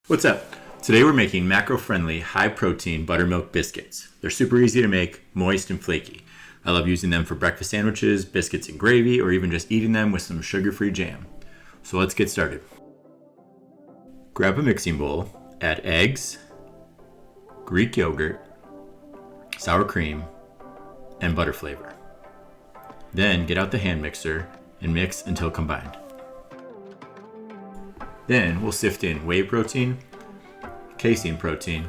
What's up? Today we're making macro-friendly, high-protein buttermilk biscuits. They're super easy to make, moist and flaky. I love using them for breakfast sandwiches, biscuits and gravy, or even just eating them with some sugar-free jam. So let's get started. Grab a mixing bowl, add eggs, Greek yogurt, sour cream, and butter flavor. Then get out the hand mixer and mix until combined. Then we'll sift in whey protein, casein protein,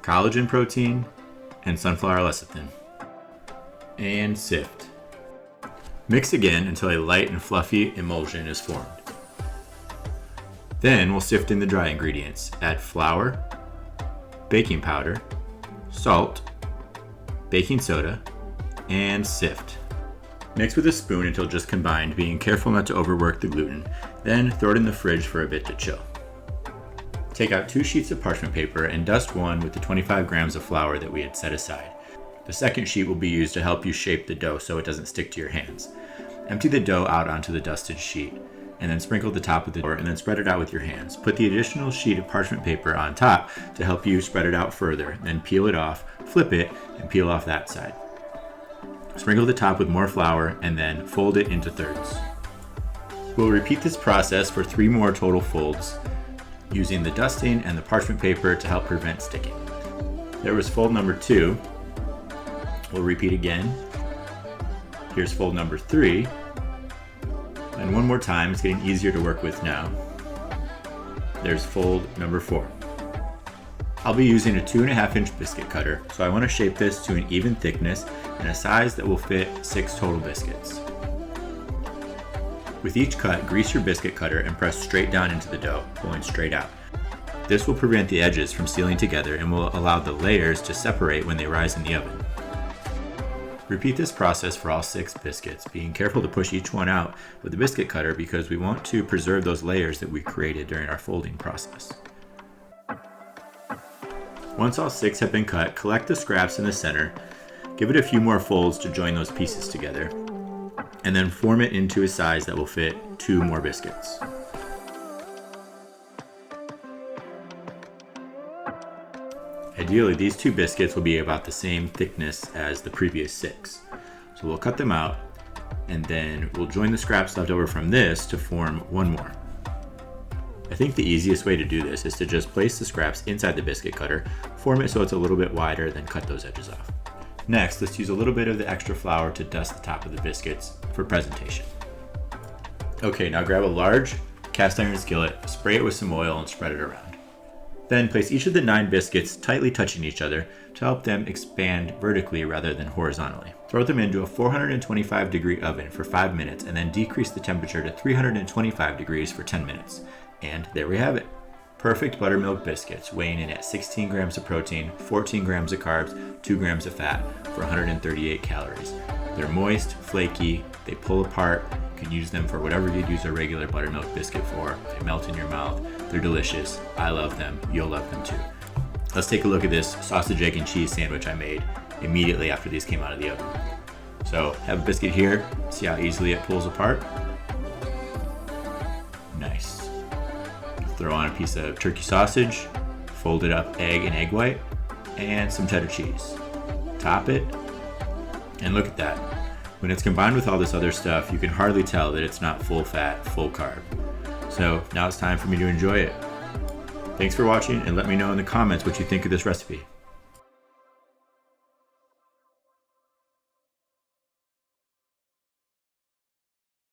collagen protein, and sunflower lecithin. And sift. Mix again until a light and fluffy emulsion is formed. Then we'll sift in the dry ingredients. Add flour, baking powder, salt, baking soda, and sift. Mix with a spoon until just combined, being careful not to overwork the gluten. Then throw it in the fridge for a bit to chill. Take out 2 sheets of parchment paper and dust one with the 25 grams of flour that we had set aside. The second sheet will be used to help you shape the dough so it doesn't stick to your hands. Empty the dough out onto the dusted sheet, and then sprinkle the top of the dough and then spread it out with your hands. Put the additional sheet of parchment paper on top to help you spread it out further, then peel it off, flip it, and peel off that side. Sprinkle the top with more flour and then fold it into thirds. We'll repeat this process for 3 more total folds, using the dusting and the parchment paper to help prevent sticking. There was fold number 2. We'll repeat again. Here's fold number 3. And one more time, it's getting easier to work with now. There's fold number 4. I'll be using a 2.5-inch biscuit cutter, so I want to shape this to an even thickness and a size that will fit 6 total biscuits. With each cut, grease your biscuit cutter and press straight down into the dough, pulling straight out. This will prevent the edges from sealing together and will allow the layers to separate when they rise in the oven. Repeat this process for all 6 biscuits, being careful to push each one out with the biscuit cutter because we want to preserve those layers that we created during our folding process. Once all 6 have been cut, collect the scraps in the center, give it a few more folds to join those pieces together, and then form it into a size that will fit 2 more biscuits. Ideally, these 2 biscuits will be about the same thickness as the previous 6. So we'll cut them out, and then we'll join the scraps left over from this to form 1 more. I think the easiest way to do this is to just place the scraps inside the biscuit cutter, form it so it's a little bit wider, then cut those edges off. Next, let's use a little bit of the extra flour to dust the top of the biscuits for presentation. Okay, now grab a large cast iron skillet, spray it with some oil, and spread it around. Then place each of the 9 biscuits tightly touching each other to help them expand vertically rather than horizontally. Throw them into a 425 degree oven for 5 minutes and then decrease the temperature to 325 degrees for 10 minutes. And there we have it. Perfect buttermilk biscuits, weighing in at 16 grams of protein, 14 grams of carbs, 2 grams of fat for 138 calories. They're moist, flaky, they pull apart. You can use them for whatever you'd use a regular buttermilk biscuit for. They melt in your mouth. They're delicious. I love them. You'll love them too. Let's take a look at this sausage, egg, and cheese sandwich I made immediately after these came out of the oven. So have a biscuit here. See how easily it pulls apart? Nice. Throw on a piece of turkey sausage, folded up egg and egg white, and some cheddar cheese. Top it, and look at that. When it's combined with all this other stuff, you can hardly tell that it's not full fat, full carb. So now it's time for me to enjoy it. Thanks for watching, and let me know in the comments what you think of this recipe.